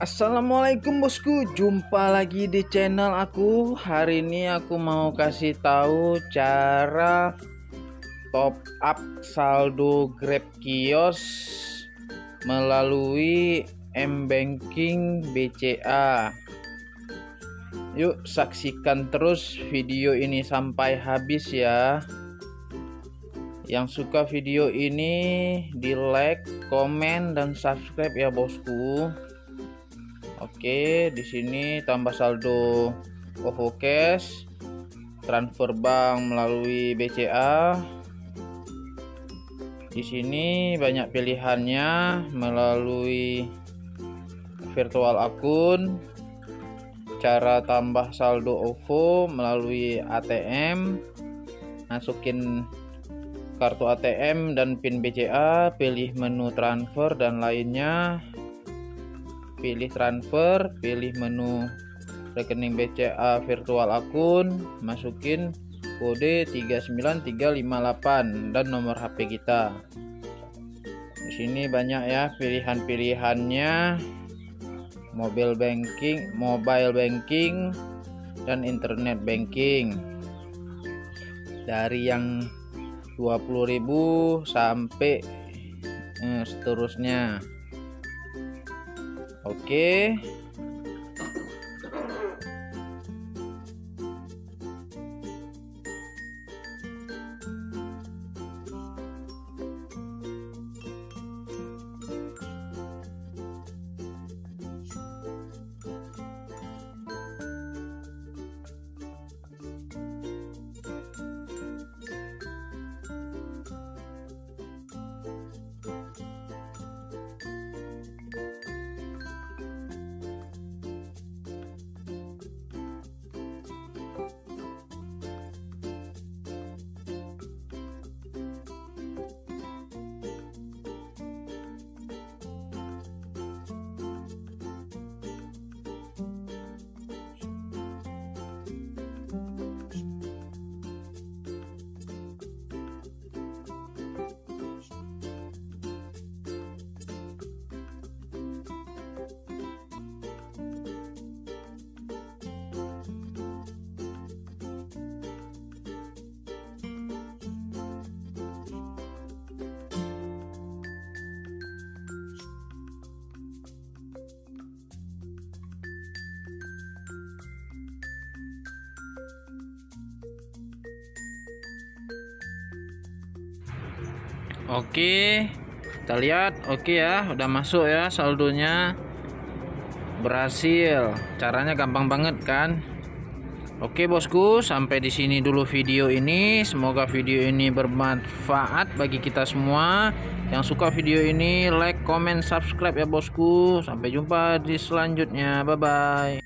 Assalamualaikum bosku, jumpa lagi di channel aku. Hari ini aku mau kasih tahu cara top up saldo Grab Kios melalui M-Banking BCA. Yuk saksikan terus video ini sampai habis ya. Yang suka video ini di like, komen, dan subscribe ya bosku. Oke, di sini tambah saldo OVO Cash, transfer bank melalui BCA. Di sini banyak pilihannya melalui virtual akun, cara tambah saldo OVO melalui ATM, masukin kartu ATM dan PIN BCA, pilih menu transfer dan lainnya. Pilih transfer, pilih menu rekening BCA virtual akun, masukin kode 39358 dan nomor HP kita. Di sini banyak ya pilihan-pilihannya, mobile banking dan internet banking. Dari yang 20.000 sampai seterusnya. Oke. Oke, kita lihat. Oke ya, udah masuk ya saldonya, berhasil. Caranya gampang banget kan? Oke bosku, sampai di sini dulu video ini. Semoga video ini bermanfaat bagi kita semua. Yang suka video ini like, comment, subscribe ya bosku. Sampai jumpa di selanjutnya. Bye bye.